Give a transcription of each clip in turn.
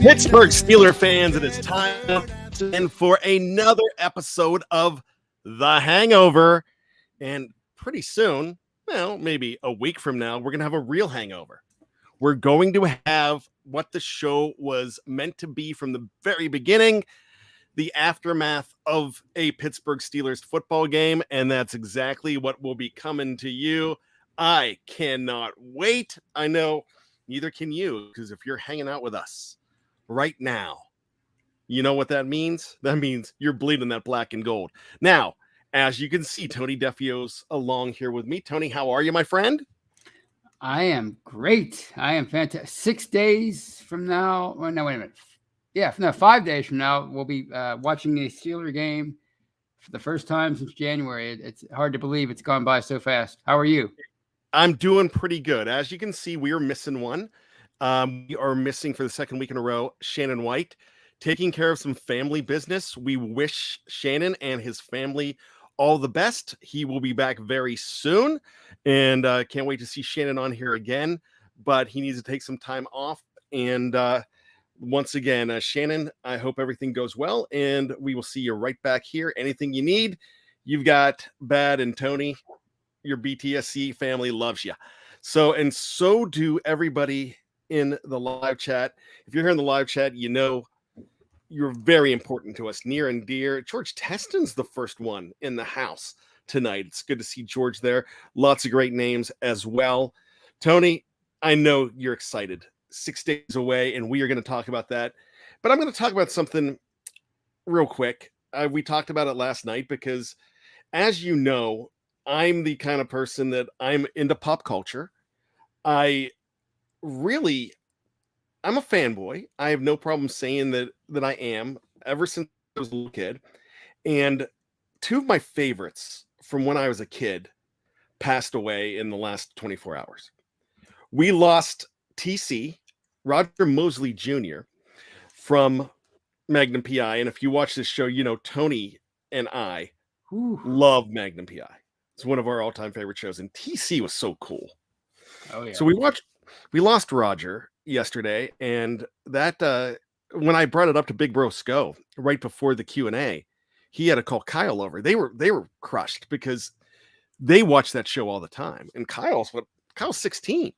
Pittsburgh Steelers fans, it is time in for another episode of The Hangover. And pretty soon, well, maybe a week from now, we're going to have a real hangover. We're going to have what the show was meant to be from the very beginning, the aftermath of a Pittsburgh Steelers football game. And that's exactly what will be coming to you. I cannot wait. I know neither can you, because if you're hanging out with us right now, you know what that means? That means you're bleeding that black and gold. Now, as you can see, Tony Defeo's along here with me. Tony, how are you, my friend? I am great. I am fantastic. 6 days from now. Oh, no, wait a minute. Yeah, no, 5 days from now, we'll be watching a Steeler game for the first time since January. It's hard to believe it's gone by so fast. How are you? I'm doing pretty good. As you can see, we are missing one. We are missing for the second week in a row, Shannon White, taking care of some family business. We wish Shannon and his family all the best. He will be back very soon, and can't wait to see Shannon on here again, but he needs to take some time off. And once again, Shannon, I hope everything goes well, and we will see you right back here. Anything you need, you've got Bad and Tony. Your BTSC family loves you. So do everybody in the live chat. If you're here in the live chat, you know you're very important to us, near and dear. George Teston's the first one in the house tonight. It's good to see George there. Lots of great names as well. Tony, I know you're excited. 6 days away, and we are going to talk about that. But I'm going to talk about something real quick. We talked about it last night because, as you know, I'm the kind of person that I'm into pop culture. I'm a fanboy. I have no problem saying that I am ever since I was a little kid. And two of my favorites from when I was a kid passed away in the last 24 hours. We lost TC, Roger Mosley Jr., from Magnum PI. And if you watch this show, you know Tony and I love Magnum PI. It's one of our all-time favorite shows. And TC was so cool. Oh, yeah. So we lost Roger yesterday, and that when I brought it up to Big Bro Sco right before the Q&A, he had to call Kyle over. They were crushed because they watch that show all the time, and Kyle's 16,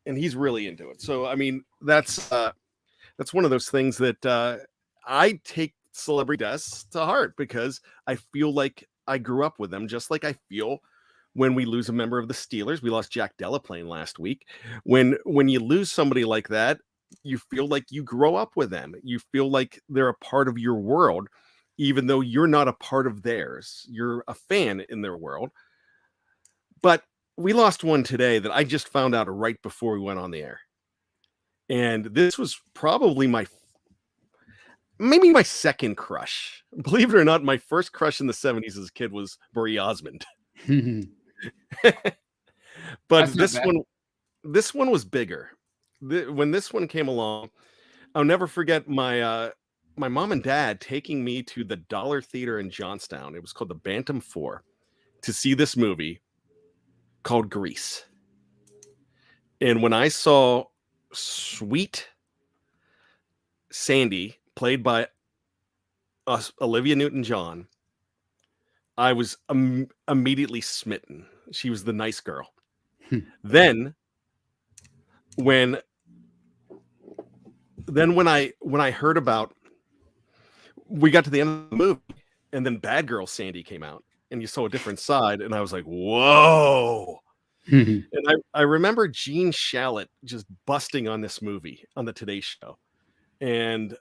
and he's really into it. So I mean, that's one of those things that I take celebrity deaths to heart because I feel like I grew up with them, just like I feel when we lose a member of the Steelers. We lost Jack Delaplane last week. When you lose somebody like that, you feel like you grow up with them. You feel like they're a part of your world, even though you're not a part of theirs. You're a fan in their world. But we lost one today that I just found out right before we went on the air. And this was probably maybe my second crush. Believe it or not, my first crush in the 70s as a kid was Marie Osmond. But this one was bigger. When this one came along, I'll never forget my mom and dad taking me to the Dollar Theater in Johnstown. It was called the Bantam 4 to see this movie called Grease. And when I saw Sweet Sandy, played by Olivia Newton-John, I was immediately smitten. She was the nice girl. Then when I heard about, we got to the end of the movie, and then Bad Girl Sandy came out, and you saw a different side, and I was like, whoa. And I remember Gene Shalit just busting on this movie on the Today Show, and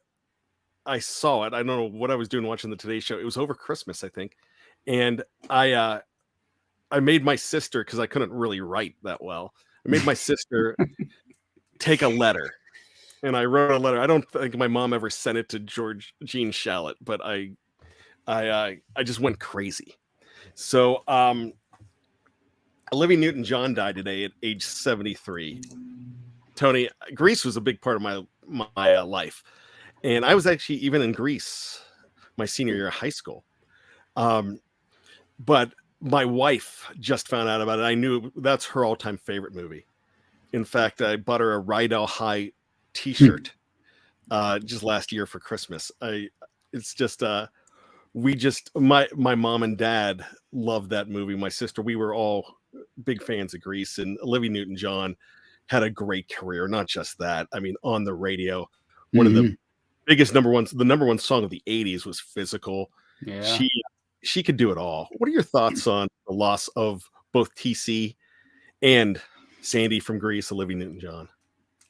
I saw it. I don't know what I was doing watching the Today Show. It was over Christmas, I think. And I made my sister, because I couldn't really write that well, I made my sister take a letter. And I wrote a letter. I don't think my mom ever sent it to Gene Shalit, but I just went crazy. So Olivia Newton-John died today at age 73. Tony, Greece was a big part of my life. And I was actually even in Greece my senior year of high school. But my wife just found out about it. I knew that's her all-time favorite movie. In fact, I bought her a Rydell High t-shirt just last year for Christmas. It's just my mom and dad loved that movie. My sister, we were all big fans of Grease, and Olivia Newton-John had a great career. Not just that, I mean, on the radio, one of the biggest the number one song of the 80s was Physical. Yeah. She could do it all. What are your thoughts on the loss of both TC and Sandy from Grease, Olivia Newton-John?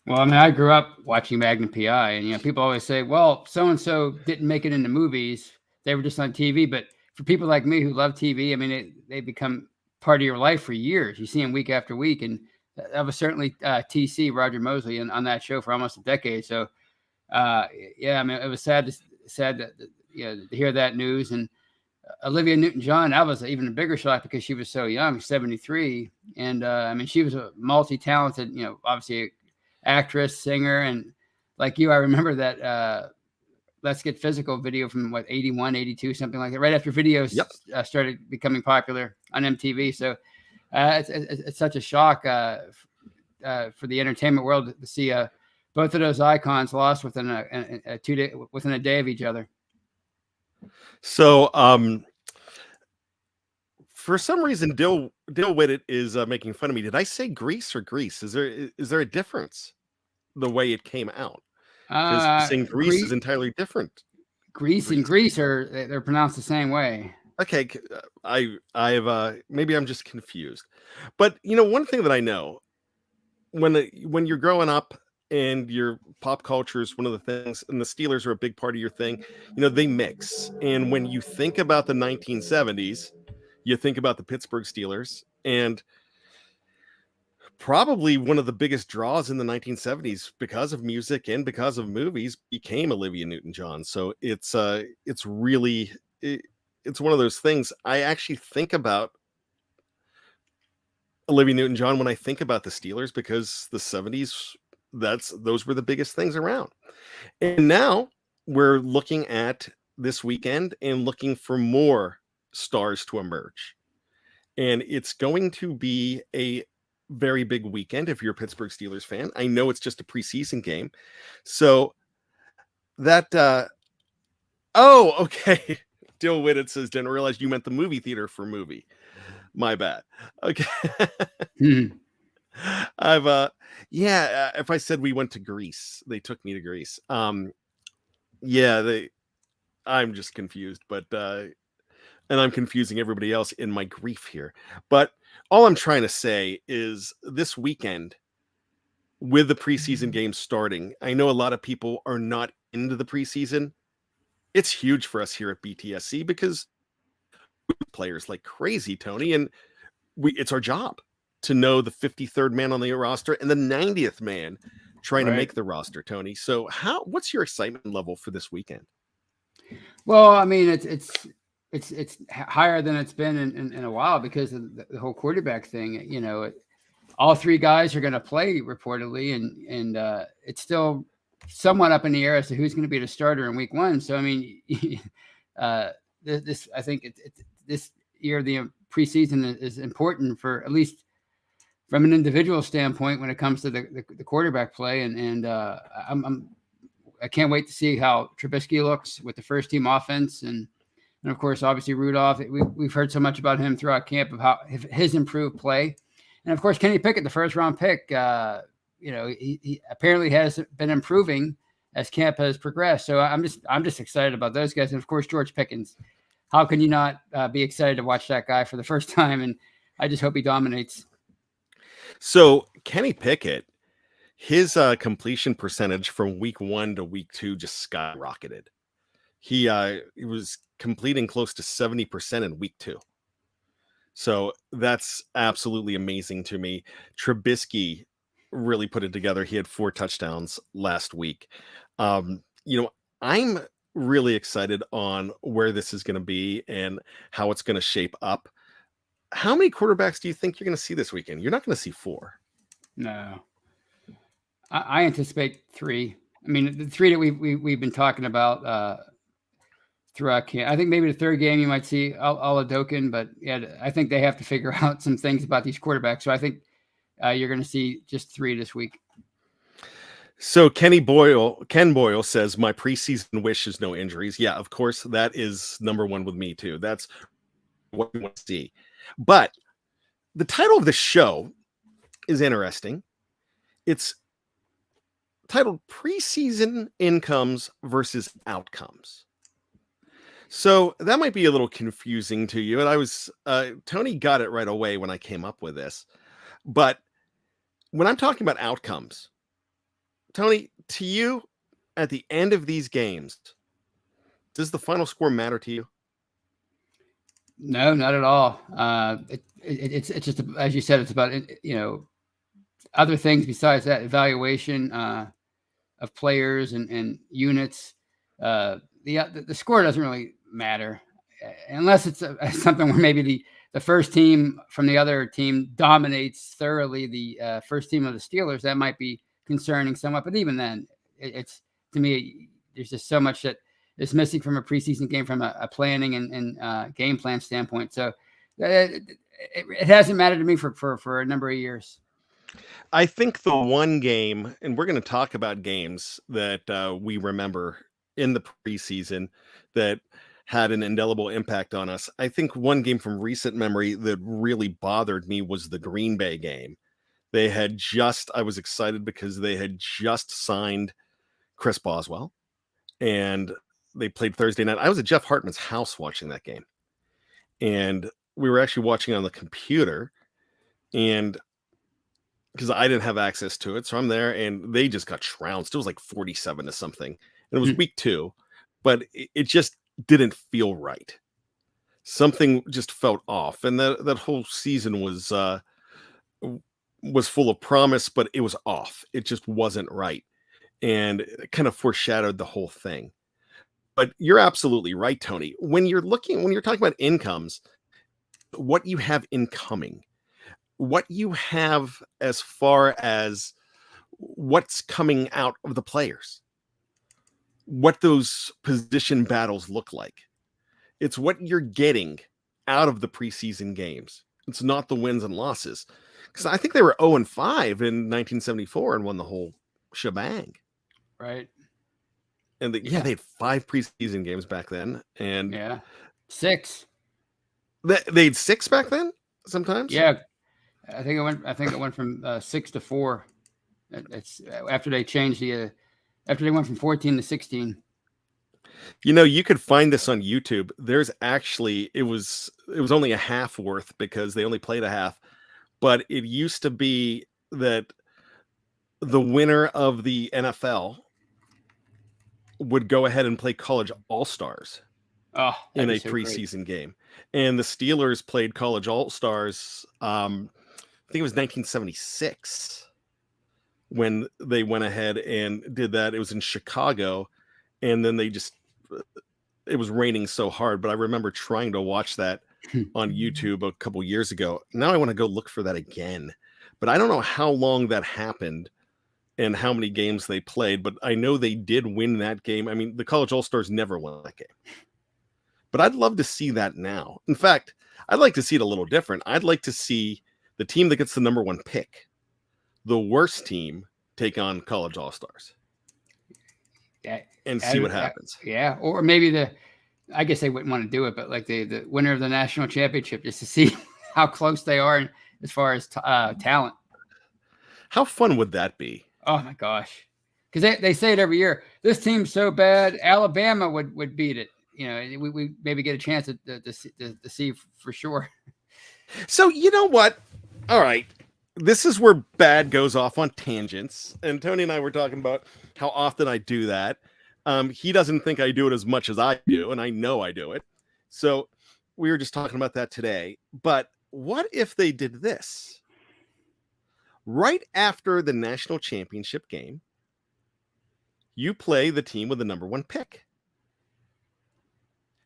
Well, I mean, I grew up watching Magnum PI, and people always say, "Well, so and so didn't make it into movies; they were just on TV." But for people like me who love TV, I mean, they become part of your life for years. You see them week after week, and that was certainly TC Roger Mosley on that show for almost a decade. So, yeah, I mean, it was sad to hear that news. And Olivia Newton-John, that was even a bigger shock because she was so young, 73, and I mean, she was a multi-talented, obviously actress, singer, and like you, I remember that Let's Get Physical video from 81, 82, something like that, right after videos started becoming popular on MTV. So it's such a shock for the entertainment world to see both of those icons lost within within a day of each other. So for some reason, Dill Whittet is making fun of me. Did I say Grease or Grease? Is there a difference the way it came out? Because saying Grease is entirely different. Grease and Grease they're pronounced the same way. Okay, I've maybe I'm just confused. But one thing that I know, when you're growing up and your pop culture is one of the things, and the Steelers are a big part of your thing, they mix. And when you think about the 1970s, you think about the Pittsburgh Steelers, and probably one of the biggest draws in the 1970s because of music and because of movies became Olivia Newton-John. So it's really it's one of those things. I actually think about Olivia Newton-John when I think about the Steelers, because the 70s, those were the biggest things around. And now we're looking at this weekend and looking for more stars to emerge. And it's going to be a very big weekend if you're a Pittsburgh Steelers fan. I know it's just a preseason game. So that okay. Dill Whittet says, didn't realize you meant the movie theater for movie. My bad. Okay. If I said we went to Greece, they took me to Greece. I'm just confused, but and I'm confusing everybody else in my grief here. But all I'm trying to say is this weekend, with the preseason games starting, I know a lot of people are not into the preseason. It's huge for us here at BTSC because players like crazy, Tony, and it's our job to know the 53rd man on the roster and the 90th man trying to make the roster, Tony. So what's your excitement level for this weekend? Well, I mean, it's higher than it's been in a while because of the whole quarterback thing. All three guys are going to play reportedly, and it's still somewhat up in the air as to who's going to be the starter in week one. So, I mean, I think this year, the preseason is important for, at least from an individual standpoint, when it comes to the quarterback play. And I can't wait to see how Trubisky looks with the first team offense. And of course, obviously Rudolph, we've heard so much about him throughout camp of how his improved play. And of course, Kenny Pickett, the first round pick, he apparently has been improving as camp has progressed. So I'm just excited about those guys. And of course, George Pickens, how can you not be excited to watch that guy for the first time? And I just hope he dominates. So Kenny Pickett, his completion percentage from week 1 to week 2 just skyrocketed. He was completing close to 70% in week 2. So that's absolutely amazing to me. Trubisky really put it together. He had 4 touchdowns last week. I'm really excited on where this is going to be and how it's going to shape up. How many quarterbacks do you think you're going to see this weekend? You're not going to see 4. No. I anticipate 3. I mean, the 3 that we've been talking about throughout camp. I think maybe the third game you might see Oladokin, but yeah, I think they have to figure out some things about these quarterbacks. So I think you're going to see just 3 this week. So Ken Boyle says my preseason wish is no injuries. Yeah, of course, that is number one with me too. That's what we want to see. But the title of the show is interesting. It's titled Preseason Incomes versus Outcomes. So that might be a little confusing to you. And I was, Tony got it right away when I came up with this. But when I'm talking about outcomes, Tony, to you, at the end of these games, does the final score matter to you? No, not at all. It's just, as you said, it's about, other things besides that evaluation of players and units. The score doesn't really matter unless it's something where maybe the first team from the other team dominates thoroughly the first team of the Steelers. That might be concerning somewhat, but even then, it's to me, there's just so much that is missing from a preseason game from a planning and game plan standpoint. So it hasn't mattered to me for a number of years. I think the one game, and we're going to talk about games that we remember in the preseason that had an indelible impact on us. I think one game from recent memory that really bothered me was the Green Bay game. I was excited because they had just signed Chris Boswell and they played Thursday night. I was at Jeff Hartman's house watching that game, and we were actually watching on the computer, and because I didn't have access to it. So I'm there and they just got trounced. It was like 47 to something. And it was week 2, but it just didn't feel right. Something just felt off. And that whole season was full of promise, but it was off. It just wasn't right. And it kind of foreshadowed the whole thing. But you're absolutely right, Tony. When you're talking about incomes, what you have incoming, what you have as far as what's coming out of the players, what those position battles look like. It's what you're getting out of the preseason games. It's not the wins and losses. Because I think they were 0-5 in 1974 and won the whole shebang. Right. And they had 5 preseason games back then. And 6. They had 6 back then sometimes? Yeah. I think it went from 6 to 4. It's after they changed after they went from 14 to 16. You could find this on YouTube. There's actually it was only a half worth because they only played a half, but it used to be that the winner of the NFL would go ahead and play college all-stars in a preseason game. And the Steelers played college all-stars. I think it was 1976 when they went ahead and did that. It was in Chicago, and then it was raining so hard, but I remember trying to watch that on YouTube a couple years ago. Now I want to go look for that again, but I don't know how long that happened and how many games they played, but I know they did win that game. I mean, the college all-stars never won that game, but I'd love to see that now. In fact, I'd like to see it a little different. I'd like to see the team that gets the number 1 pick, the worst team, take on college all-stars. And see what happens. Yeah. Or maybe I guess they wouldn't want to do it, but like the winner of the national championship, just to see how close they are as far as talent. How fun would that be? Oh my gosh. Because they say it every year. This team's so bad, Alabama would beat it. We maybe get a chance to see for sure. So you know what? All right. This is where Bad goes off on tangents. And Tony and I were talking about how often I do that. He doesn't think I do it as much as I do, and I know I do it. So we were just talking about that today. But what if they did this? Right after the national championship game, you play the team with the number 1 pick.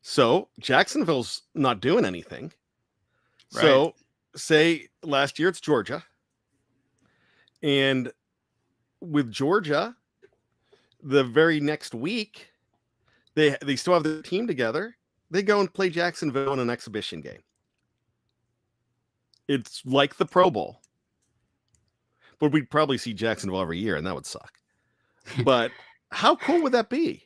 So Jacksonville's not doing anything. Right. So say last year it's Georgia. And with Georgia, the very next week, they still have the team together. They go and play Jacksonville in an exhibition game. It's like the Pro Bowl. But we'd probably see Jacksonville every year, and that would suck. But how cool would that be?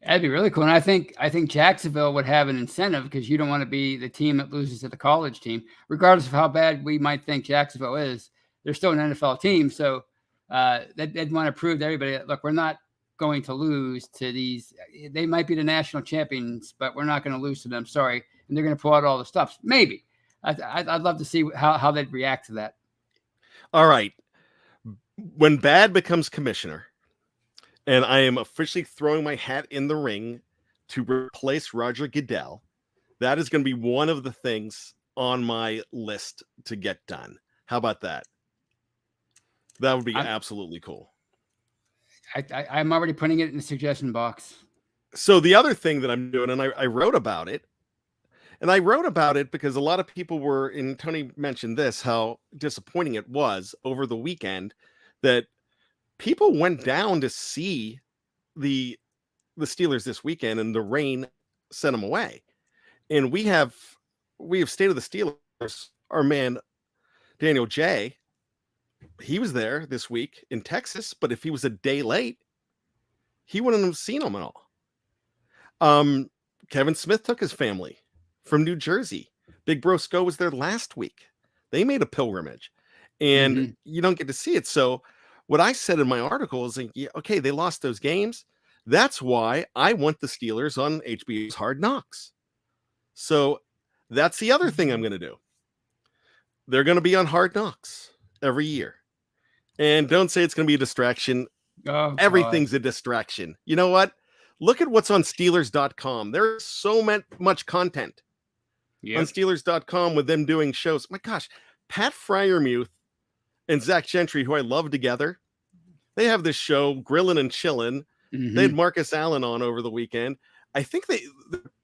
That'd be really cool. And I think Jacksonville would have an incentive because you don't want to be the team that loses to the college team, regardless of how bad we might think Jacksonville is. They're still an NFL team, so they'd want to prove to everybody that, look, we're not going to lose to these. They might be the national champions, but we're not going to lose to them. Sorry, and they're going to pull out all the stops. Maybe. I'd love to see how they'd react to that. All right, when Bad becomes commissioner, and I am officially throwing my hat in the ring to replace Roger Goodell, that is going to be one of the things on my list to get done. How about that? That would be absolutely cool. I'm already putting it in the suggestion box. So the other thing that I'm doing, and I wrote about it, and I wrote about it because a lot of people were, and Tony mentioned this, how disappointing it was over the weekend that people went down to see the Steelers this weekend, and the rain sent them away. And we have State of the Steelers, our man Daniel J. He was there this week in Texas, but if he was a day late, he wouldn't have seen them at all. Kevin Smith took his family from New Jersey. Big Bro Sco was there last week. They made a pilgrimage, and you don't get to see it. So what I said in my article is, yeah, okay, they lost those games. That's why I want the Steelers on HBO's Hard Knocks. So that's the other thing I'm going to do. They're going to be on Hard Knocks every year. And don't say it's going to be a distraction. Oh, everything's a distraction. You know what? Look at what's on Steelers.com. There's so much content on Steelers.com with them doing shows. My gosh, Pat Fryermuth and Zach Gentry, who I love together, they have this show, Grillin' and Chillin'. They had Marcus Allen on over the weekend. I think they're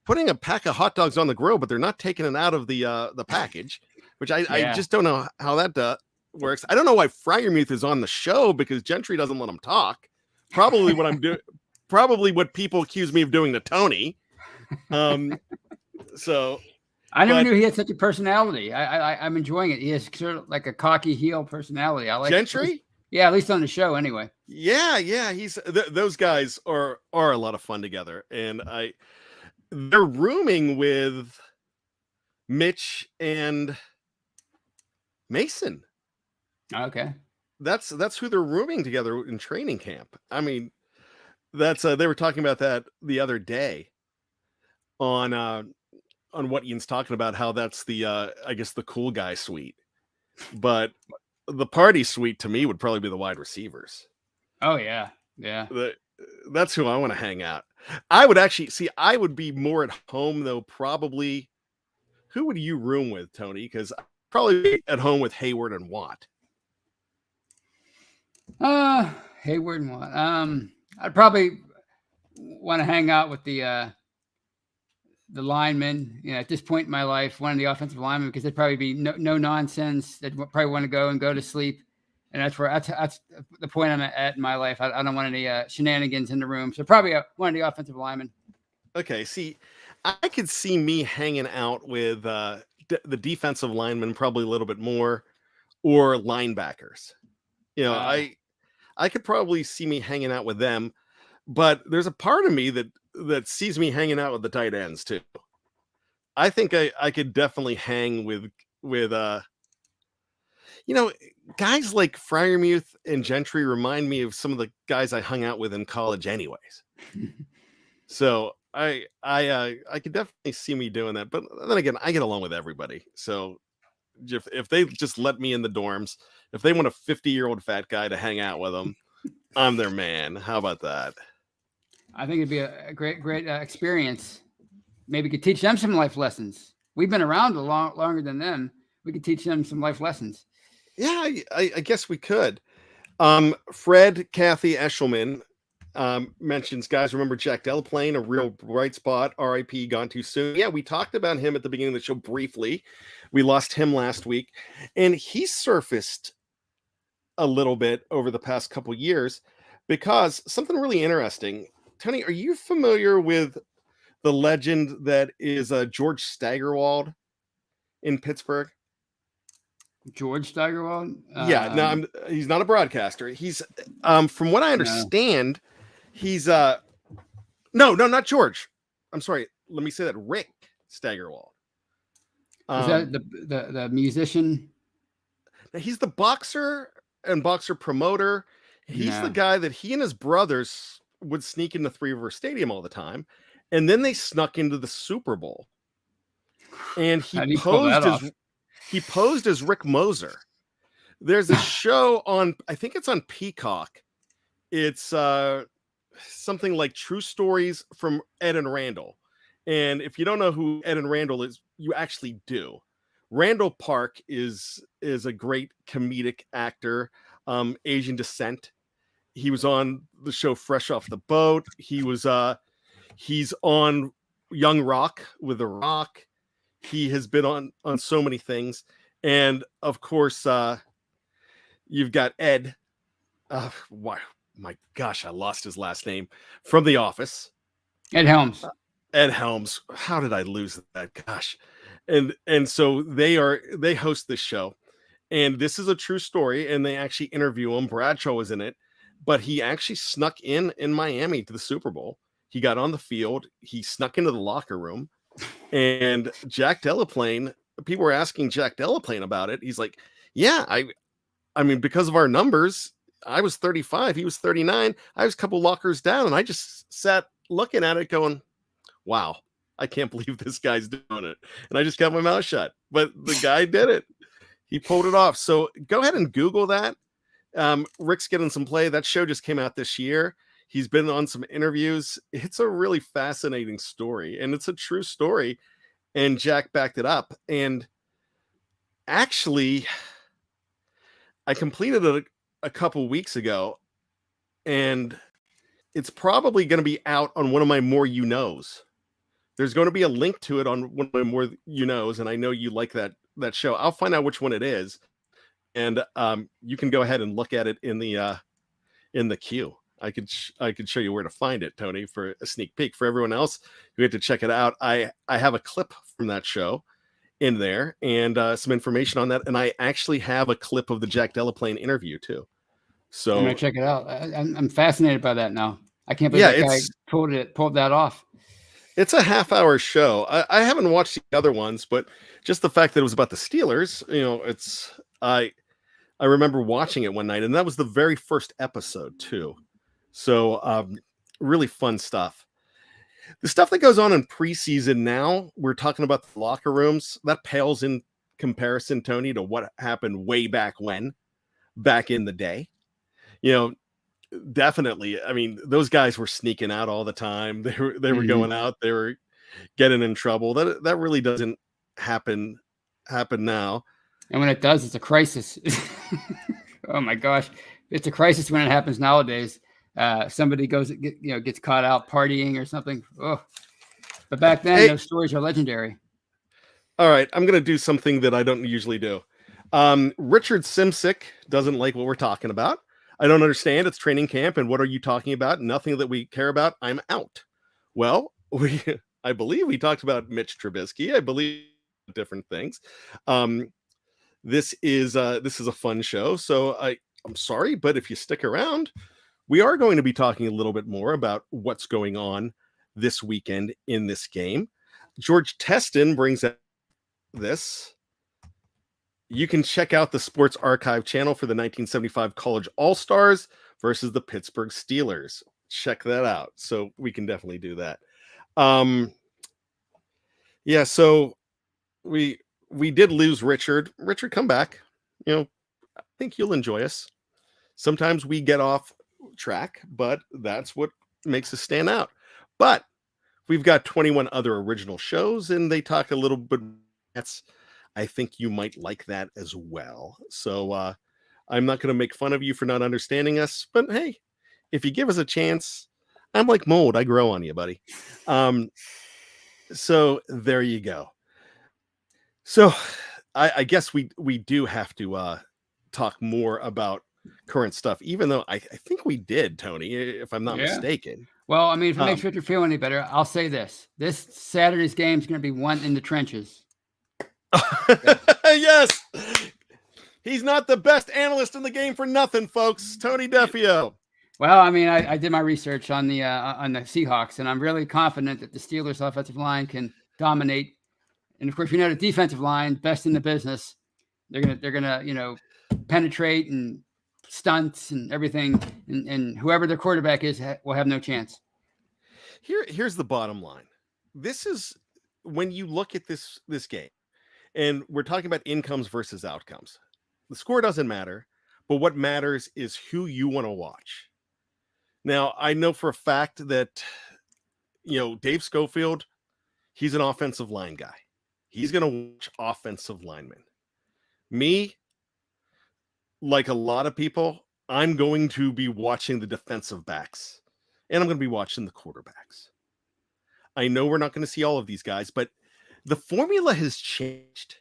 putting a pack of hot dogs on the grill, but they're not taking it out of the package, which I just don't know how that works. I don't know why Fryermuth is on the show because Gentry doesn't let him talk. Probably what I'm doing. Probably what people accuse me of doing to Tony. So I never knew he had such a personality. I'm enjoying it. He has sort of like a cocky heel personality. I like Gentry. Yeah, at least on the show, anyway. Yeah. He's those guys are a lot of fun together, and they're rooming with Mitch and Mason. Okay, that's who they're rooming together in training camp. I mean, that's they were talking about that the other day on what Ian's talking about, how that's the I guess the cool guy suite, but the party suite to me would probably be the wide receivers. Oh yeah. That's who I want to hang out. I would actually I would be more at home though. Probably, who would you room with, Tony? Because I'd probably be at home with Hayward and Watt. Hayward and Watt. I'd probably want to hang out with the linemen. At this point in my life, one of the offensive linemen, because they'd probably be no nonsense. They'd probably want to go to sleep, and that's the point I'm at in my life. I don't want any shenanigans in the room, so probably one of the offensive linemen. Okay, I could see me hanging out with the defensive linemen probably a little bit more, or linebackers. I could probably see me hanging out with them, but there's a part of me that sees me hanging out with the tight ends too. I think I could definitely hang with guys like Fryermuth and Gentry remind me of some of the guys I hung out with in college anyways. So I could definitely see me doing that. But then again, I get along with everybody. So if they just let me in the dorms, if they want a 50-year-old fat guy to hang out with them, I'm their man. How about that? I think it'd be a great experience. Maybe we could teach them some life lessons. We've been around longer than them. We could teach them some life lessons. Yeah, I guess we could. Fred Kathy Eshelman mentions, guys, remember Jack Delaplane, a real bright spot, RIP, gone too soon. Yeah, we talked about him at the beginning of the show briefly. We lost him last week, and he surfaced a little bit over the past couple years because something really interesting. Tony, are you familiar with the legend that is George Steigerwald in Pittsburgh? George Steigerwald? Yeah, no, he's not a broadcaster. He's From what I No. understand, he's no, not George. I'm sorry. Let me say that Rick Steigerwald. Is that the musician? He's the boxer and boxer promoter. He's the No. guy that he and his brothers would sneak into Three River Stadium all the time, and then they snuck into the Super Bowl. And How do you pull that off? he posed as Rick Moser. There's a show on, I think it's on Peacock. It's something like True Stories from Ed and Randall. And if you don't know who Ed and Randall is, you actually do. Randall Park is a great comedic actor, Asian descent. He was on the show Fresh Off the Boat. He's on Young Rock with The Rock. He has been on so many things. And of course, you've got Ed. Why? My gosh, I lost his last name from The Office. Ed Helms. Ed Helms. How did I lose that? Gosh. And so they host this show, and this is a true story, and they actually interview him. Bradshaw was in it, but he actually snuck in Miami to the Super Bowl. He got on the field, he snuck into the locker room, and Jack Delaplane, people were asking Jack Delaplane about it. He's like, yeah, I mean, because of our numbers, I was 35, he was 39. I was a couple lockers down, and I just sat looking at it going, wow, I can't believe this guy's doing it. And I just got my mouth shut. But the guy did it. He pulled it off. So go ahead and Google that. Rick's getting some play. That show just came out this year. He's been on some interviews. It's a really fascinating story, and it's a true story. And Jack backed it up. And actually, I completed it a couple weeks ago, and it's probably going to be out on one of my more you knows. There's going to be a link to it on one of my more you knows, and I know you like that show. I'll find out which one it is, and you can go ahead and look at it in the queue. I could show you where to find it, Tony, for a sneak peek. For everyone else who had to check it out, I have a clip from that show in there and some information on that, and I actually have a clip of the Jack Delaplane interview too. So I'm gonna check it out. I'm fascinated by that now. I can't believe that guy pulled that off. It's a half-hour show. I haven't watched the other ones, but just the fact that it was about the Steelers, I remember watching it one night, and that was the very first episode too. So really fun stuff. The stuff that goes on in preseason now, we're talking about the locker rooms, that pales in comparison, Tony, to what happened way back in the day. Definitely. I mean, those guys were sneaking out all the time. They were going out. They were getting in trouble. That really doesn't happen now. And when it does, it's a crisis. Oh my gosh, it's a crisis when it happens nowadays. Somebody gets caught out partying or something. Oh, but back then, those stories are legendary. All right, I'm gonna do something that I don't usually do. Richard Simsick doesn't like what we're talking about. I don't understand. It's training camp, and what are you talking about? Nothing that we care about. I'm out. Well, I believe we talked about Mitch Trubisky. I believe different things. This is a fun show, so I'm sorry, but if you stick around, we are going to be talking a little bit more about what's going on this weekend in this game. George Teston brings up this. You can check out the Sports Archive channel for the 1975 College All-Stars versus the Pittsburgh Steelers. Check that out. So we can definitely do that. So we did lose Richard. Richard, come back. I think you'll enjoy us. Sometimes we get off track, but that's what makes us stand out. But we've got 21 other original shows, and they talk a little bit. I think you might like that as well. So I'm not going to make fun of you for not understanding us, but hey, if you give us a chance, I'm like mold. I grow on you, buddy. So there you go. So I guess we do have to talk more about current stuff, even though I think we did, Tony, if I'm not mistaken. Well, I mean, if it makes Richard feel any better, I'll say this. This Saturday's game is going to be won in the trenches. Yes. He's not the best analyst in the game for nothing, folks. Tony Defeo. Well, I mean, I did my research on the Seahawks, and I'm really confident that the Steelers' offensive line can dominate. And of course, we know the defensive line, best in the business. They're gonna penetrate and stunts and everything, and whoever their quarterback is will have no chance. Here's the bottom line. This is when you look at this game, and we're talking about incomes versus outcomes. The score doesn't matter, but what matters is who you want to watch. Now, I know for a fact that, Dave Schofield, he's an offensive line guy. He's going to watch offensive linemen. Me, like a lot of people, I'm going to be watching the defensive backs, and I'm going to be watching the quarterbacks. I know we're not going to see all of these guys, but the formula has changed,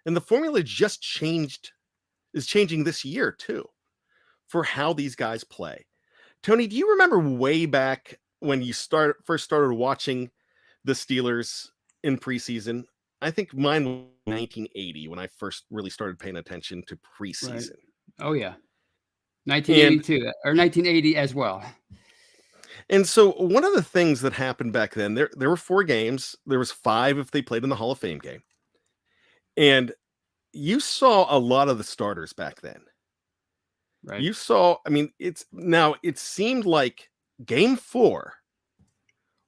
and the formula is changing this year too, for how these guys play. Tony, do you remember way back when you first started watching the Steelers in preseason? I think mine was 1980 when I first really started paying attention to preseason. Right. Oh yeah, 1982 or 1980 as well. And so one of the things that happened back then, there were 4 games. There was 5 if they played in the Hall of Fame game. And you saw a lot of the starters back then. Right. You saw, it seemed like game 4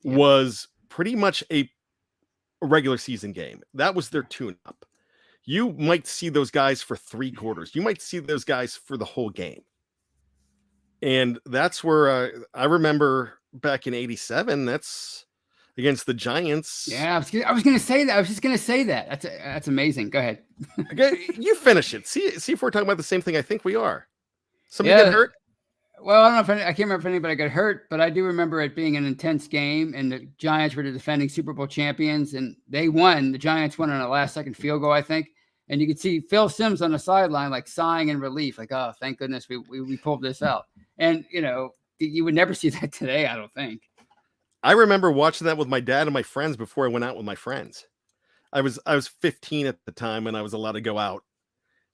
was pretty much a regular season game. That was their tune-up. You might see those guys for 3 quarters. You might see those guys for the whole game. And that's where I remember back in 87, that's against the Giants. Yeah, I was going to say that. I was just going to say that. That's amazing. Go ahead. Okay, you finish it. See if we're talking about the same thing. I think we are. Somebody get hurt? Well, I can't remember if anybody got hurt, but I do remember it being an intense game, and the Giants were the defending Super Bowl champions, and they won. The Giants won on a last-second field goal, I think. And you could see Phil Simms on the sideline, like sighing in relief, like, oh, thank goodness we pulled this out. And, you would never see that today, I don't think. I remember watching that with my dad and my friends before I went out with my friends. I was 15 at the time, and I was allowed to go out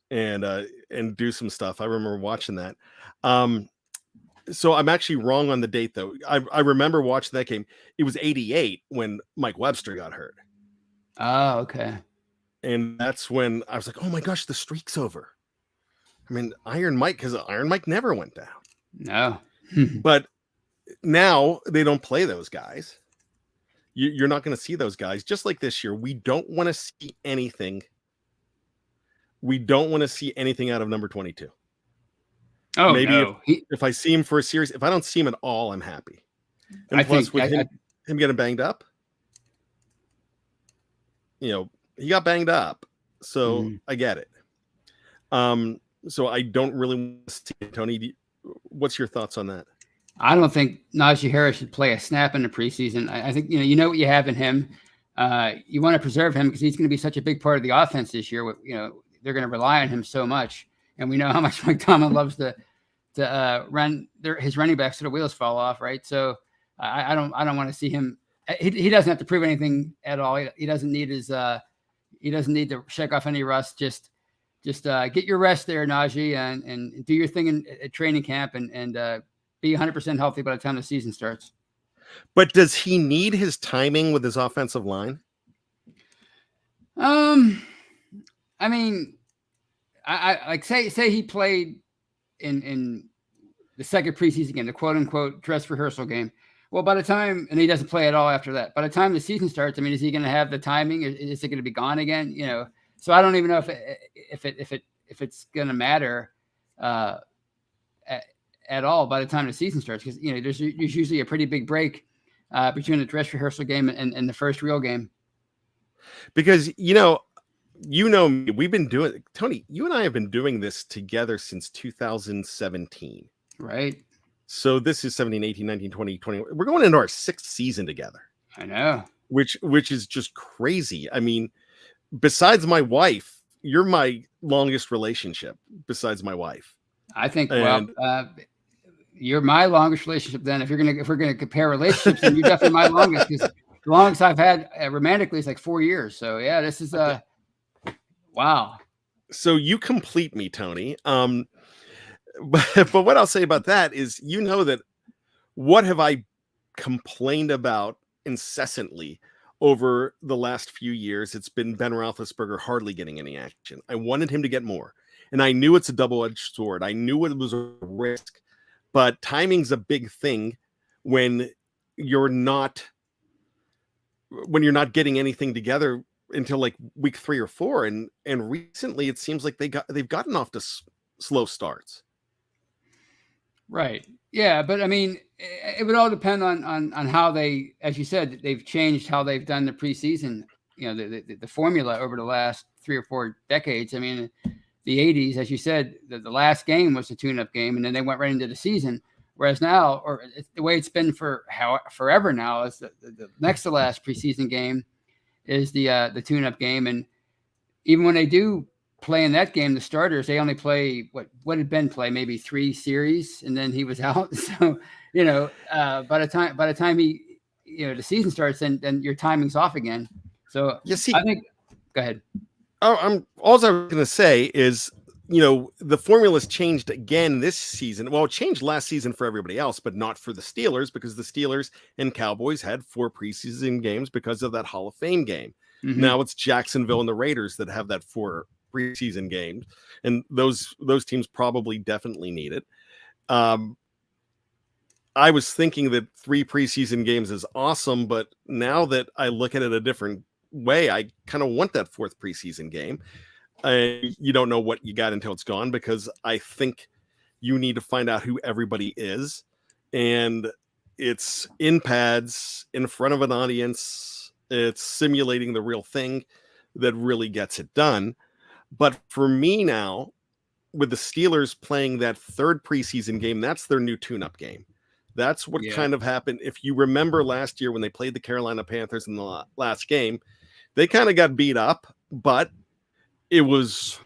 and do some stuff. I remember watching that. So I'm actually wrong on the date, though. I remember watching that game. It was 88 when Mike Webster got hurt. Oh, okay. And that's when I was like, oh my gosh, the streak's over. I mean, Iron Mike, because Iron Mike never went down. No. But now they don't play those guys. You're not going to see those guys. Just like this year, we don't want to see anything. We don't want to see anything out of number 22. Oh, maybe no. If I see him for a series, if I don't see him at all, I'm happy. And plus, with him getting banged up, he got banged up, so I get it. So I don't really want to see it. Tony, what's your thoughts on that? I don't think Najee Harris should play a snap in the preseason. I think you know what you have in him. You want to preserve him because he's going to be such a big part of the offense this year. They're going to rely on him so much, and we know how much Mike Tomlin loves to run his running backs so the wheels fall off, right? So I don't want to see him. He doesn't have to prove anything at all. He doesn't need he doesn't need to shake off any rust. Just get your rest there, Najee, and do your thing at training camp and be 100% healthy by the time the season starts. But does he need his timing with his offensive line? I mean, I like say he played in the second preseason game, the quote unquote dress rehearsal game. Well, by the time, and he doesn't play at all after that, by the time the season starts, I mean, is he going to have the timing? Is it going to be gone again? So I don't even know if it's going to matter at all by the time the season starts, because there's usually a pretty big break between the dress rehearsal game and the first real game. Because me, we've been doing, Tony, you and I have been doing this together since 2017. Right. So this is 17, 18, 19, 20, 21. We're going into our 6th season together. I know. Which is just crazy. I mean, besides my wife, you're my longest relationship besides my wife. I think, you're my longest relationship then. If we're going to compare relationships, then you're definitely my longest, because the longest I've had romantically is like 4 years. So yeah, this is wow. So you complete me, Tony. But what I'll say about that is, that what have I complained about incessantly over the last few years? It's been Ben Roethlisberger hardly getting any action. I wanted him to get more, and I knew it's a double-edged sword. I knew it was a risk, but timing's a big thing when you're not getting anything together until like week 3 or 4, and recently it seems like they've gotten off to slow starts. Right. Yeah, but I mean, it would all depend on how they, as you said, they've changed how they've done the preseason. The formula over the last 3 or 4 decades. I mean, the 80s, as you said, the last game was a tune-up game, and then they went right into the season. Whereas now, or the way it's been forever now, is the next to last preseason game is the tune-up game, and even when they do play in that game, the starters, they only play what did Ben play? Maybe 3 series, and then he was out. So by the time he the season starts, then your timing's off again. So I think. Go ahead. All I was going to say is, the formula's changed again this season. Well, it changed last season for everybody else, but not for the Steelers, because the Steelers and Cowboys had 4 preseason games because of that Hall of Fame game. Mm-hmm. Now it's Jacksonville and the Raiders that have that 4 preseason games, and those teams probably definitely need it. I was thinking that 3 preseason games is awesome, but now that I look at it a different way, I kind of want that 4th preseason game. You don't know what you got until it's gone, because I think you need to find out who everybody is, and it's in pads in front of an audience. It's simulating the real thing that really gets it done. But for me now, with the Steelers playing that 3rd preseason game, that's their new tune-up game. That's what kind of happened. If you remember last year when they played the Carolina Panthers in the last game, they kind of got beat up, but it was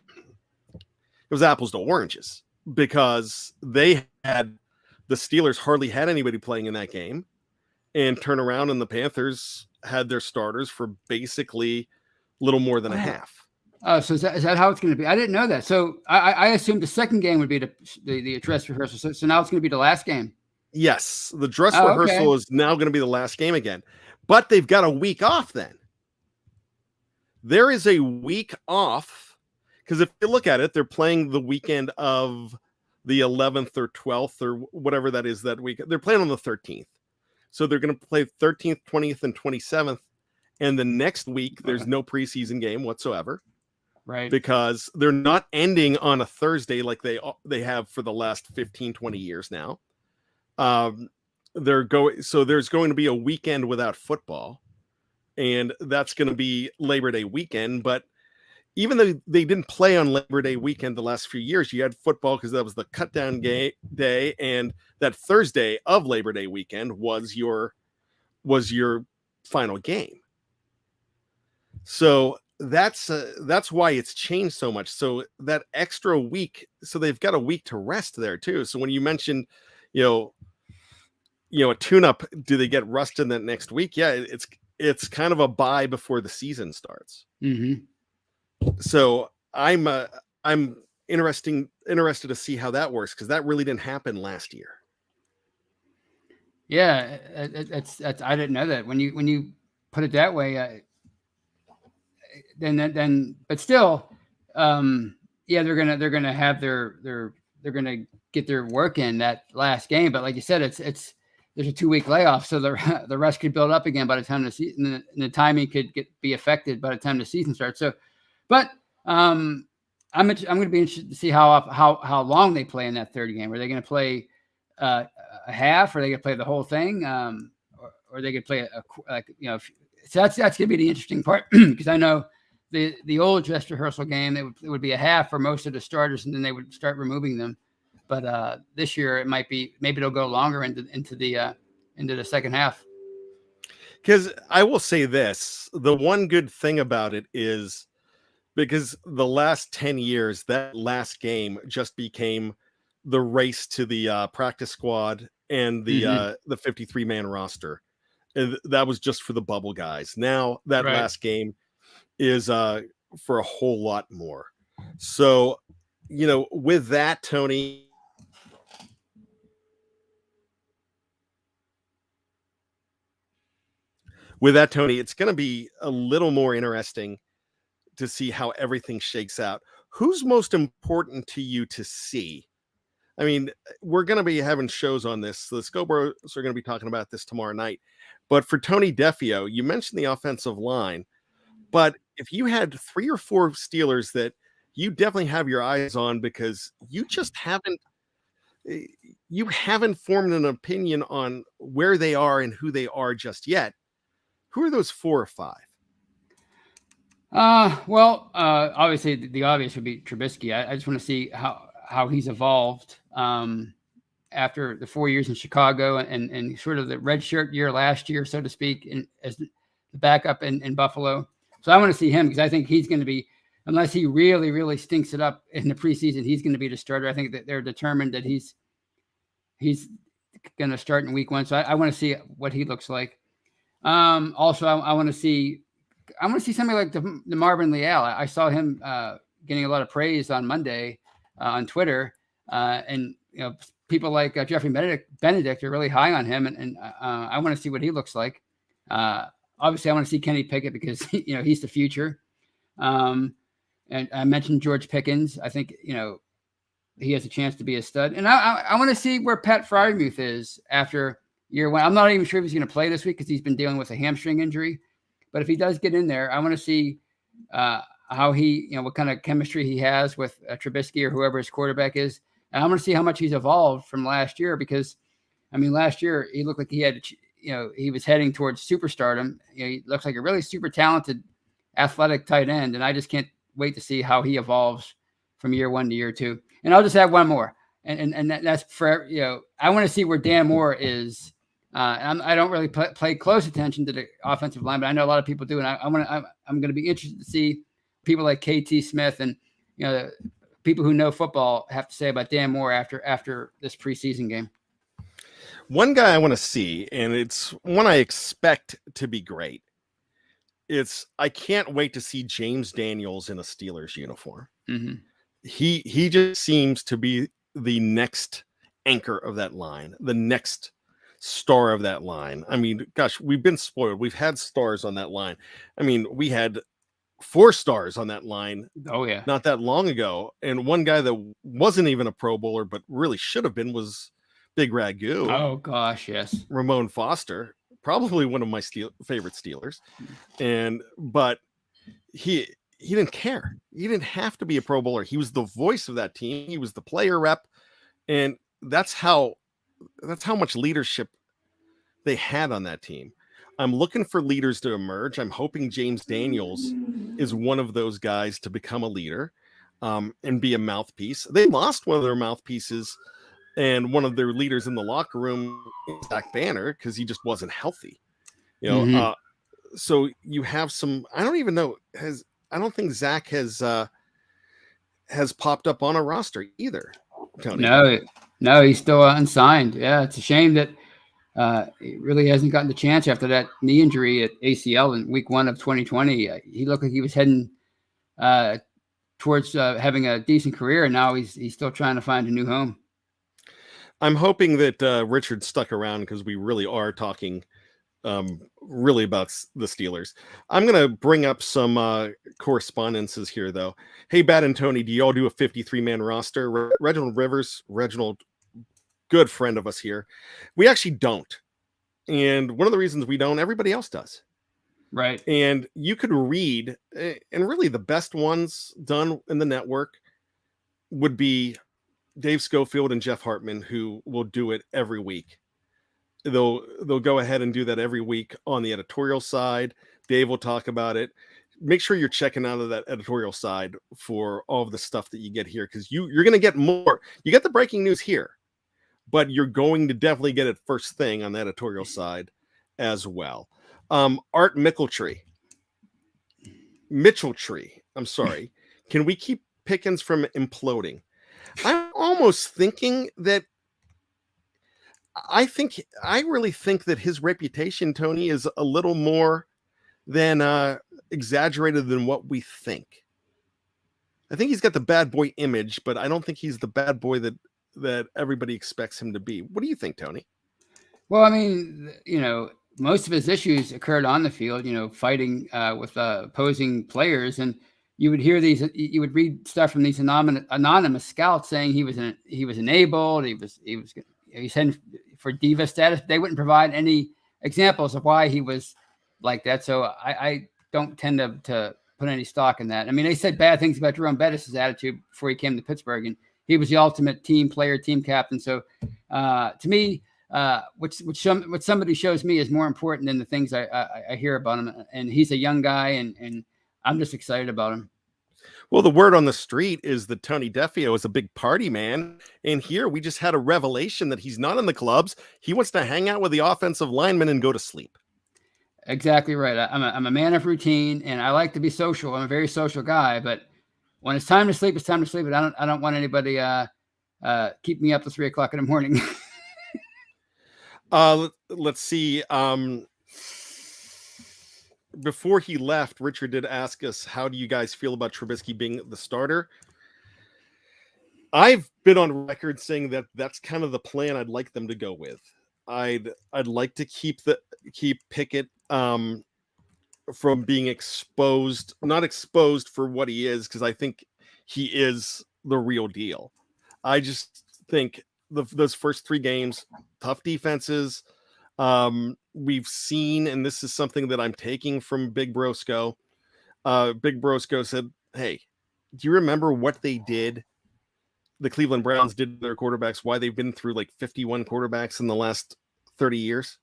apples to oranges, because the Steelers hardly had anybody playing in that game, and turn around and the Panthers had their starters for basically little more than a half. So is that how it's going to be? I didn't know that. So I assumed the second game would be the dress rehearsal. So now it's going to be the last game. Yes, the dress rehearsal is now going to be the last game again, but they've got a week off then. There is a week off, because if you look at it, they're playing the weekend of the 11th or 12th or whatever that is that week. They're playing on the 13th. So they're going to play 13th, 20th, and 27th. And the next week, there's no preseason game whatsoever. Right. Because they're not ending on a Thursday like they have for the last 15, 20 years now. So there's going to be a weekend without football. And that's going to be Labor Day weekend. But even though they didn't play on Labor Day weekend the last few years, you had football because that was the cut down day, and that Thursday of Labor Day weekend was your final game. So that's why it's changed so much. So that extra week, so they've got a week to rest there too. So when you mentioned, a tune-up, do they get rusted that next week? Yeah, it's kind of a bye before the season starts. Mm-hmm. So I'm interested to see how that works, because that really didn't happen last year. Yeah, that's I didn't know that. When you put it that way, then but still, they're gonna have they're gonna get their work in that last game. But like you said, there's a 2-week layoff, so the rest could build up again by the time the season, and the timing could be affected by the time the season starts. So, but I'm going to be interested to see how long they play in that 3rd game. Are they going to play a half, or are they going to play the whole thing, or they could play So that's going to be the interesting part, because I know the old dress rehearsal game, it would be a half for most of the starters, and then they would start removing them. But this year it might be, maybe it'll go longer into the second half. Because I will say this, the one good thing about it is, because the last 10 years, that last game just became the race to the practice squad and the 53-man roster. And that was just for the bubble guys. Now that last game is for a whole lot more. So, with that, Tony, it's going to be a little more interesting to see how everything shakes out. Who's most important to you to see? I mean, we're going to be having shows on this. The Scobros are going to be talking about this tomorrow night. But for Tony Defeo, you mentioned the offensive line. But if you had 3 or 4 Steelers that you definitely have your eyes on because you just haven't formed an opinion on where they are and who they are just yet, who are those 4 or 5? Well, obviously the obvious would be Trubisky. I just want to see how he's evolved after the 4 years in Chicago and sort of the red shirt year last year, so to speak, as the backup in Buffalo. So I want to see him because I think he's going to be, unless he really, really stinks it up in the preseason, he's going to be the starter. I think that they're determined that he's going to start in week 1. So I want to see what he looks like. Also, I want to see somebody like the Marvin Leal. I saw him getting a lot of praise on Monday on Twitter, and people like Jeffrey Benedict are really high on him, and I want to see what he looks like. Obviously, I want to see Kenny Pickett because he's the future. And I mentioned George Pickens. I think he has a chance to be a stud, and I want to see where Pat Freiermuth is after year 1. I'm not even sure if he's going to play this week because he's been dealing with a hamstring injury. But if he does get in there, I want to see how he, what kind of chemistry he has with Trubisky or whoever his quarterback is. And I want to see how much he's evolved from last year because, last year he looked like he had, he was heading towards superstardom. He looks like a really super talented, athletic tight end. And I just can't wait to see how he evolves from year 1 to year 2. And I'll just add one more. And that's for, I want to see where Dan Moore is. I don't really play close attention to the offensive line, but I know a lot of people do, and I'm going to be interested to see people like KT Smith and people who know football have to say about Dan Moore after this preseason game. One guy I want to see, and it's one I expect to be great. I can't wait to see James Daniels in a Steelers uniform. Mm-hmm. He just seems to be the next anchor of that line, the next star of that line. Gosh, we've been spoiled. We've had stars on that line. We had 4 stars on that line. Oh yeah, not that long ago. And one guy that wasn't even a Pro Bowler, but really should have been, was Big Ragu. Oh gosh, yes, Ramon Foster, probably one of my favorite Steelers. But he didn't care. He didn't have to be a Pro Bowler. He was the voice of that team. He was the player rep, and that's how much leadership they had on that team. I'm looking for leaders to emerge. I'm hoping James Daniels is one of those guys to become a leader and be a mouthpiece. They lost one of their mouthpieces and one of their leaders in the locker room, Zach Banner, because he just wasn't healthy. So you have some, I don't even know, I don't think Zach has popped up on a roster either, Tony. No, he's still unsigned. Yeah, it's a shame that he really hasn't gotten the chance after that knee injury at ACL in week 1 of 2020. He looked like he was heading towards having a decent career, and now he's still trying to find a new home. I'm hoping that Richard stuck around because we really are talking really about the Steelers. I'm going to bring up some correspondences here, though. Hey, Bat and Tony, do you all do a 53-man roster? Reginald Rivers, good friend of us here. We actually don't. And one of the reasons we don't, everybody else does. Right. And you could read, and really the best ones done in the network would be Dave Schofield and Jeff Hartman, who will do it every week. They'll go ahead and do that every week on the editorial side. Dave will talk about it. Make sure you're checking out of that editorial side for all of the stuff that you get here, because you're going to get more. You get the breaking news here, but you're going to definitely get it first thing on the editorial side as well. Art Mitchelltree. I'm sorry. Can we keep Pickens from imploding? I'm almost thinking that I really think that his reputation, Tony, is a little more than exaggerated than what we think. I think he's got the bad boy image, but I don't think he's the bad boy that everybody expects him to be. What do you think, Tony? Well, I mean, most of his issues occurred on the field, fighting with opposing players. And you would hear you would read stuff from these anonymous scouts saying he was enabled. He sent for diva status. They wouldn't provide any examples of why he was like that. So I don't tend to put any stock in that. I mean, they said bad things about Jerome Bettis' attitude before he came to Pittsburgh, and he was the ultimate team player, team captain. So to me, what somebody shows me is more important than the things I hear about him. And he's a young guy, and I'm just excited about him. Well, the word on the street is that Tony Defeo is a big party man. And here we just had a revelation that he's not in the clubs. He wants to hang out with the offensive linemen and go to sleep. Exactly right. I'm a man of routine, and I like to be social. I'm a very social guy, but when it's time to sleep, it's time to sleep. And I don't want anybody keep me up to 3 o'clock in the morning. Let's see. Before he left, Richard did ask us, how do you guys feel about Trubisky being the starter? I've been on record saying that that's kind of the plan I'd like them to go with. I'd like to keep Pickett from being exposed, not exposed for what he is, because I think he is the real deal. I just think those first 3 games, tough defenses. We've seen, and this is something that I'm taking from Big Brosco. Big Brosco said, hey, do you remember what they did? The Cleveland Browns did to their quarterbacks, why they've been through like 51 quarterbacks in the last 30 years?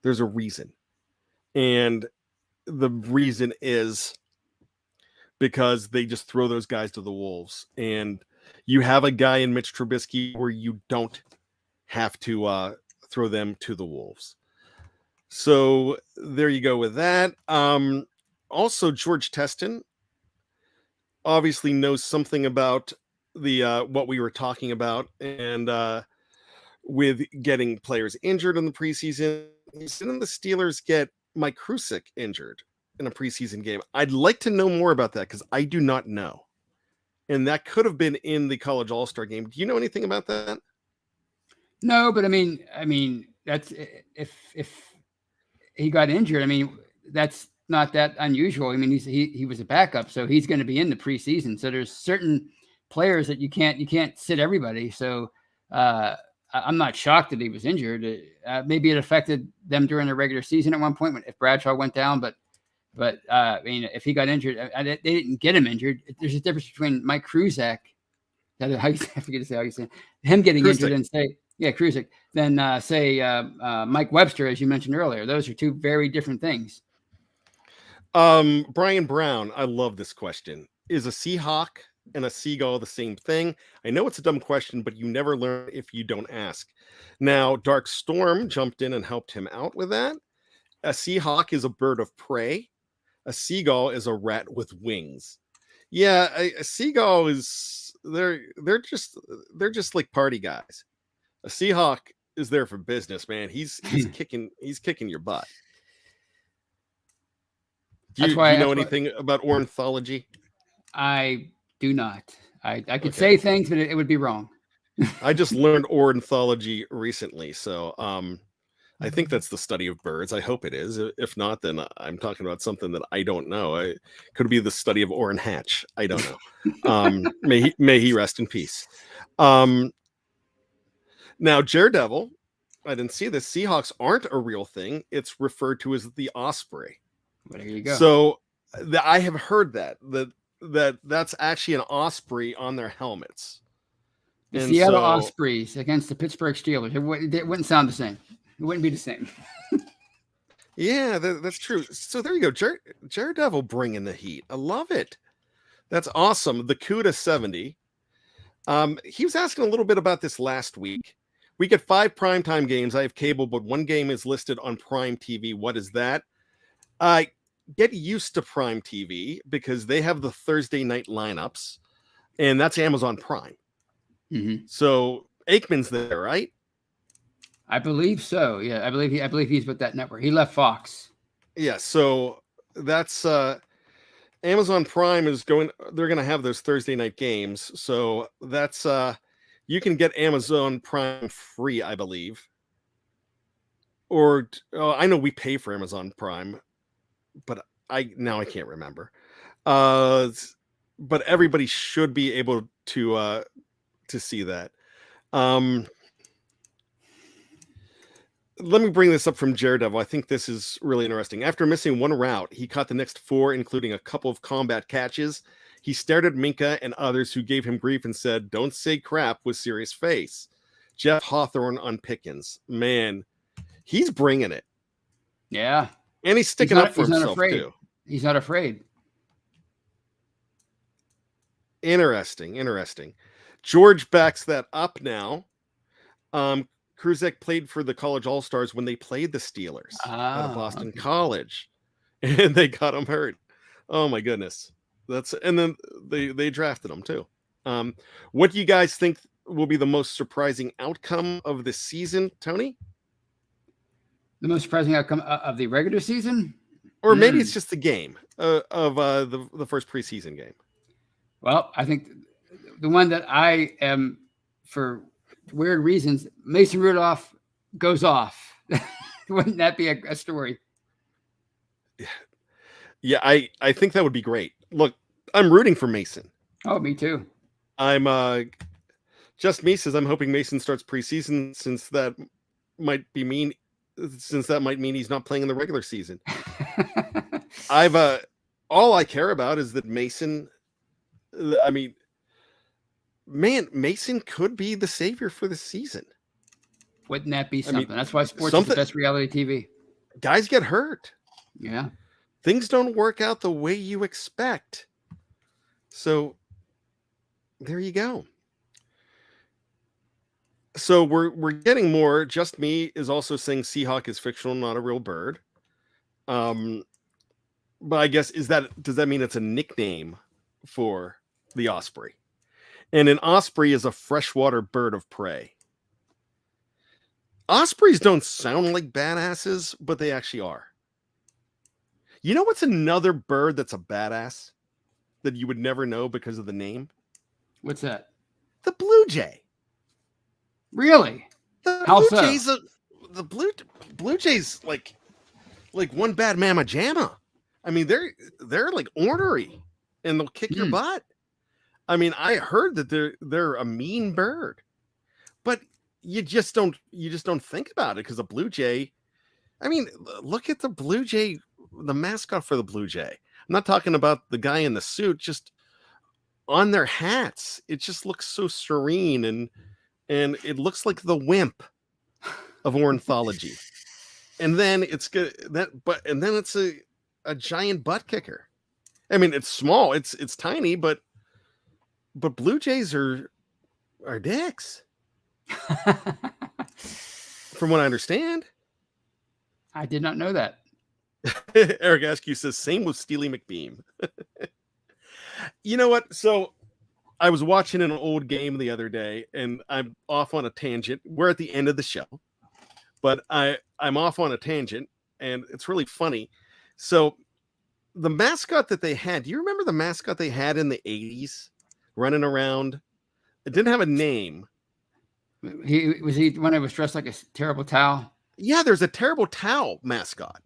There's a reason. And the reason is because they just throw those guys to the wolves. And you have a guy in Mitch Trubisky where you don't have to throw them to the wolves. So there you go with that. Also, George Teston obviously knows something about the what we were talking about, and with getting players injured in the preseason. Didn't the Steelers get Mike Krusick injured in a preseason game? I'd like to know more about that because I do not know. And that could have been in the college all-star game. Do you know anything about that? No, but I mean, that's if he got injured. I mean, that's not that unusual. I mean, he was a backup, so he's going to be in the preseason. So there's certain players that you can't sit everybody. So I'm not shocked that he was injured. Maybe it affected them during the regular season at one point if Bradshaw went down, but I mean, if he got injured, they didn't get him injured. There's a difference between Mike Krusick, I forget to say how you say it, him getting injured, and say, yeah, Krusick, then say Mike Webster, as you mentioned earlier. Those are 2 very different things. Brian Brown, I love this question. Is a Seahawk and a seagull the same thing? I know it's a dumb question, but you never learn if you don't ask. Now, Dark Storm jumped in and helped him out with that. A Seahawk is a bird of prey. A seagull is a rat with wings. Yeah, a seagull is they're just like party guys. A Seahawk is there for business, man. He's kicking your butt. Do you know anything about ornithology? I do not. I could say things, but it would be wrong. I just learned ornithology recently, so I think that's the study of birds. I hope it is. If not, then I'm talking about something that I don't know. It could be the study of Orrin Hatch. I don't know. May he rest in peace. Now, Daredevil, I didn't see this. Seahawks aren't a real thing. It's referred to as the Osprey. Well, there you go. So I have heard that's actually an osprey on their helmets. The Seattle Ospreys against the Pittsburgh Steelers. It wouldn't sound the same. It wouldn't be the same. Yeah, that's true. So there you go. Daredevil bringing the heat. I love it. That's awesome. The CUDA 70. He was asking a little bit about this last week. We get 5 primetime games. I have cable, but 1 game is listed on Prime TV. What is that? Get used to Prime TV because they have the Thursday night lineups, and that's Amazon Prime. Mm-hmm. So Aikman's there, right? I believe so. Yeah, I believe he's with that network. He left Fox. Yeah, so that's Amazon Prime is they're going to have those Thursday night games. So that's, you can get Amazon Prime free, I believe. Or, I know we pay for Amazon Prime, but I can't remember. But everybody should be able to see that. Let me bring this up from Daredevil. I think this is really interesting. After missing one route, he caught the next 4, including a couple of combat catches. He stared at Minka and others who gave him grief and said, "Don't say crap," with serious face. Jeff Hawthorne on Pickens. Man, he's bringing it. Yeah. And he's sticking up for himself, too. He's not afraid. Interesting. George backs that up now. Kruzek played for the College All-Stars when they played the Steelers out of Boston College, and they got him hurt. Oh my goodness. And then they drafted him too. What do you guys think will be the most surprising outcome of this season, Tony? The most surprising outcome of the regular season? Or maybe it's just the game of the first preseason game. Well, I think the one that I am, for weird reasons, Mason Rudolph goes off. Wouldn't that be a story? Yeah, I think that would be great. Look, I'm rooting for Mason. Oh, me too. I'm just me says I'm hoping Mason starts preseason since that might mean he's not playing in the regular season. All I care about is that Mason, I mean, man, Mason could be the savior for the season. Wouldn't that be something? That's why sports is the best reality TV. Guys get hurt. Yeah. Things don't work out the way you expect. So there you go. So we're getting more. Just Me is also saying Seahawk is fictional, not a real bird. But I guess does that mean it's a nickname for the osprey? And an osprey is a freshwater bird of prey. Ospreys don't sound like badasses, but they actually are. You know what's another bird that's a badass that you would never know because of the name? What's that? The blue jay. Really? How so? The blue jays like one bad mama jamma. I mean, they're like ornery and they'll kick your butt. I mean, I heard that they're a mean bird, but you just don't think about it because a blue jay. I mean, look at the blue jay, the mascot for the blue jay. I'm not talking about the guy in the suit. Just on their hats, it just looks so serene and it looks like the wimp of ornithology. And then it's good and then it's a giant butt kicker. I mean, it's small, it's tiny, but blue jays are dicks. From what I understand. I did not know that. Eric Askew says, same with Steely McBeam. You know what? So I was watching an old game the other day, and I'm off on a tangent. We're at the end of the show, but I'm off on a tangent, and it's really funny. So the mascot that they had, do you remember the mascot they had in the 80s? Running around. It didn't have a name. Was he when I was dressed like a terrible towel? Yeah, there's a terrible towel mascot.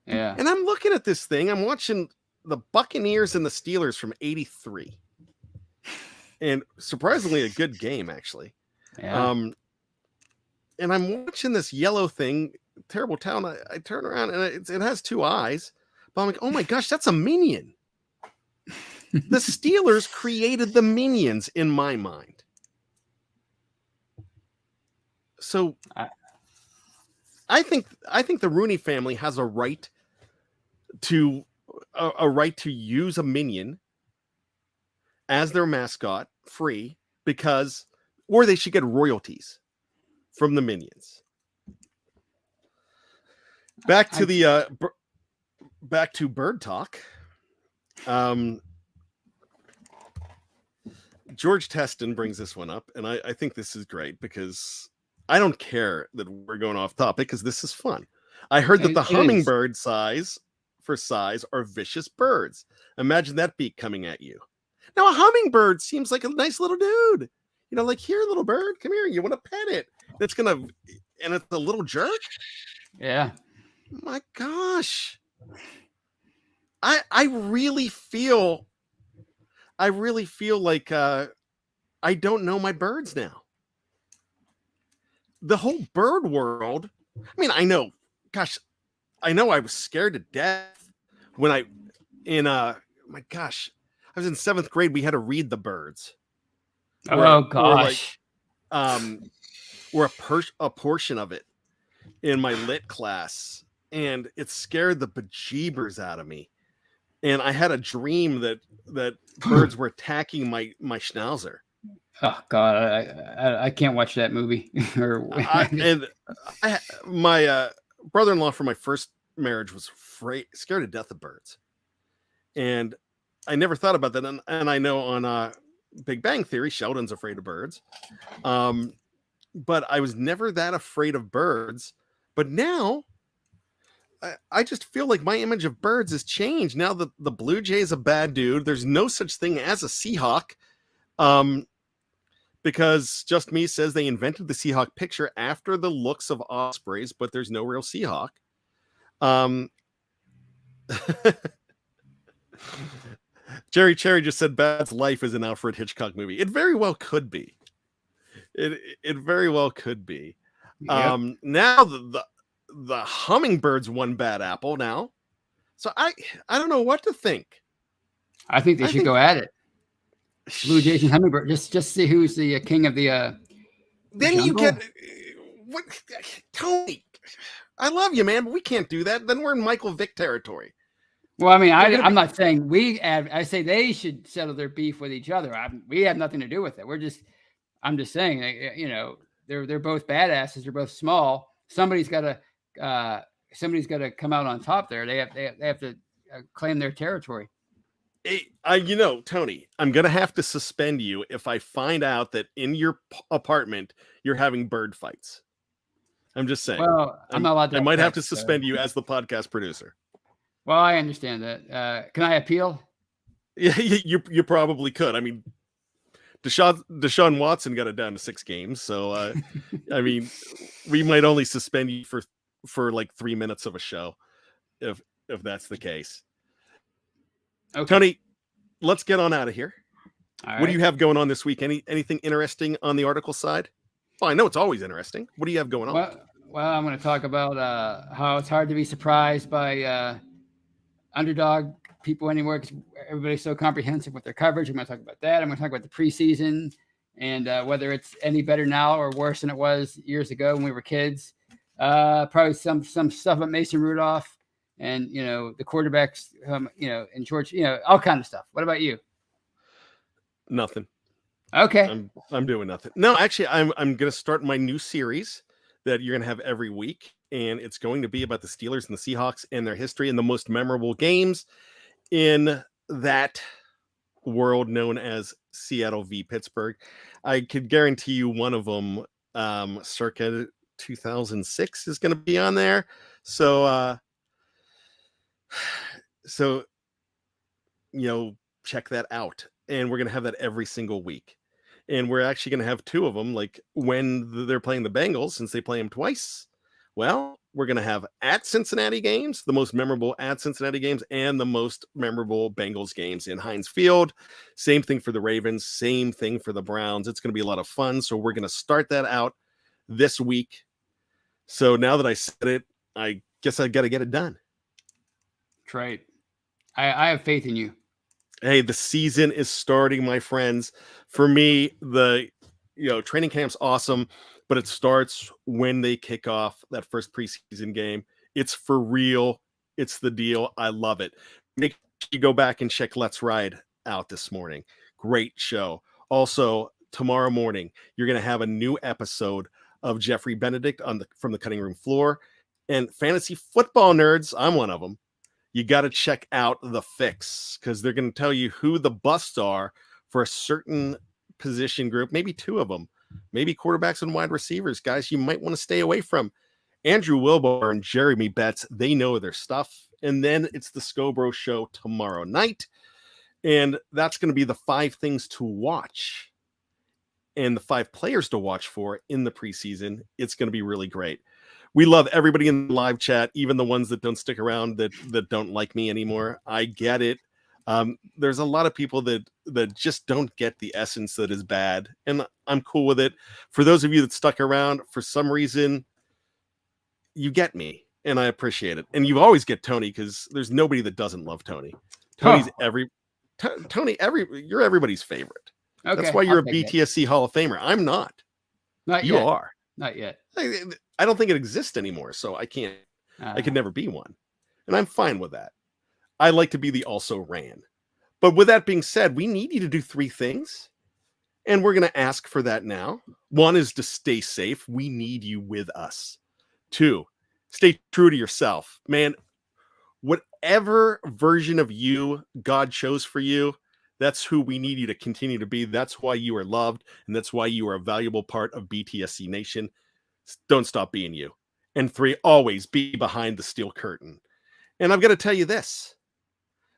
Yeah. And I'm looking at this thing. I'm watching the Buccaneers and the Steelers from 83. And surprisingly a good game, actually. Yeah. And I'm watching this yellow thing, terrible towel, and I turn around and it has 2 eyes. But I'm like, oh my gosh, that's a minion. The Steelers created the minions in my mind. So I think the Rooney family has a right to use a minion as their mascot free or they should get royalties from the minions. Back to bird talk. George Teston brings this one up, and I think this is great because I don't care that we're going off topic because this is fun. I heard that the hummingbird size for size are vicious birds. Imagine that beak coming at you. Now, a hummingbird seems like a nice little dude. You know, like, here, little bird, come here. You want to pet it. And it's a little jerk. Yeah. My gosh. I really feel like I don't know my birds now. The whole bird world. I mean, I know I was scared to death when I was in 7th grade. We had to read the birds. Gosh. Or a portion of it in my lit class, and it scared the bejeebers out of me. And I had a dream that birds were attacking my schnauzer. Oh God, I can't watch that movie. My brother-in-law from my first marriage was scared to death of birds, and I never thought about that. And I know on Big Bang Theory, Sheldon's afraid of birds, but I was never that afraid of birds. But now, I just feel like my image of birds has changed. Now the Blue Jay is a bad dude. There's no such thing as a Seahawk. Because Just Me says they invented the Seahawk picture after the looks of ospreys, but there's no real Seahawk. Jerry Cherry just said Bad's Life is an Alfred Hitchcock movie. It very well could be. It very well could be. Yep. Now the hummingbird's one bad apple now. So I don't know what to think. I think they should go at it. Blue Jays and hummingbird. Just see who's the king of the. Then you get what, Tony. I love you, man, but we can't do that. Then we're in Michael Vick territory. Well, I mean, I'm not saying I say they should settle their beef with each other. We have nothing to do with it. I'm just saying, you know, they're both badasses. They're both small. Somebody's got to come out on top there. They have to claim their territory. You know, Tony, I'm going to have to suspend you if I find out that in your apartment you're having bird fights. I'm just saying. Well, I'm not allowed to. I might have to suspend you as the podcast producer. Well, I understand that. Can I appeal? Yeah, you probably could. I mean, Deshaun Watson got it down to 6 games. So, I mean, we might only suspend you for like 3 minutes of a show if that's the case. Okay. Tony, let's get on out of here. All right. What do you have going on this week? Anything interesting on the article side? Well, I know it's always interesting. What do you have going on? Well, I'm going to talk about how it's hard to be surprised by underdog people anywhere because everybody's so comprehensive with their coverage. I'm going to talk about that. I'm going to talk about the preseason and whether it's any better now or worse than it was years ago when we were kids. Probably some stuff about Mason Rudolph. And, you know, the quarterbacks, you know, in George, you know, all kind of stuff. What about you? Nothing. Okay. I'm doing nothing. No, actually, I'm going to start my new series that you're going to have every week. And it's going to be about the Steelers and the Seahawks and their history and the most memorable games in that world known as Seattle v. Pittsburgh. I could guarantee you one of them, circa 2006 is going to be on there. So, you know, check that out. And we're going to have that every single week. And we're actually going to have 2 of them, like when they're playing the Bengals, since they play them twice. Well, we're going to have at Cincinnati games, the most memorable at Cincinnati games, and the most memorable Bengals games in Heinz Field. Same thing for the Ravens. Same thing for the Browns. It's going to be a lot of fun. So we're going to start that out this week. So now that I said it, I guess I got to get it done. Right. I have faith in you. Hey, the season is starting, my friends. For me, training camp's awesome, but it starts when they kick off that first preseason game. It's for real. It's the deal. I love it. Make sure you go back and check Let's Ride out this morning. Great show. Also, tomorrow morning, you're going to have a new episode of Jeffrey Benedict from the cutting room floor. And fantasy football nerds, I'm one of them. You got to check out The Fix because they're going to tell you who the busts are for a certain position group, maybe 2 of them, maybe quarterbacks and wide receivers, guys you might want to stay away from. Andrew Wilbar and Jeremy Betts, they know their stuff, And then it's the Scobro Show tomorrow night. And that's going to be the 5 things to watch and the 5 players to watch for in the preseason. It's going to be really great. We love everybody in the live chat, even the ones that don't stick around, that don't like me anymore. I get it. There's a lot of people that just don't get the essence that is bad, and I'm cool with it. For those of you that stuck around, for some reason, you get me, and I appreciate it. And you always get Tony, because there's nobody that doesn't love Tony. Tony's you're everybody's favorite. Okay, that's why you're a BTSC Hall of Famer. I'm not. Not you yet. are. Not yet. I don't think it exists anymore, so I can't. I could never be one, and I'm fine with that. I like to be the also ran. But with that being said, we need you to do 3 things, and we're going to ask for that now. 1 is to stay safe. We need you with us. 2, stay true to yourself. Man, whatever version of you God chose for you, that's who we need you to continue to be. That's why you are loved, and that's why you are a valuable part of BTSC Nation. Don't stop being you. And 3, always be behind the steel curtain. And I've got to tell you this.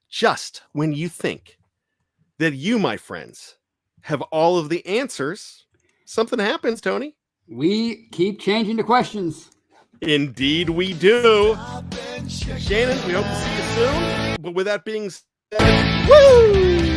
Just when you think that you, my friends, have all of the answers, something happens, Tony. We keep changing the questions. Indeed we do. Shannon, we hope to see you soon. But with that being said, woo!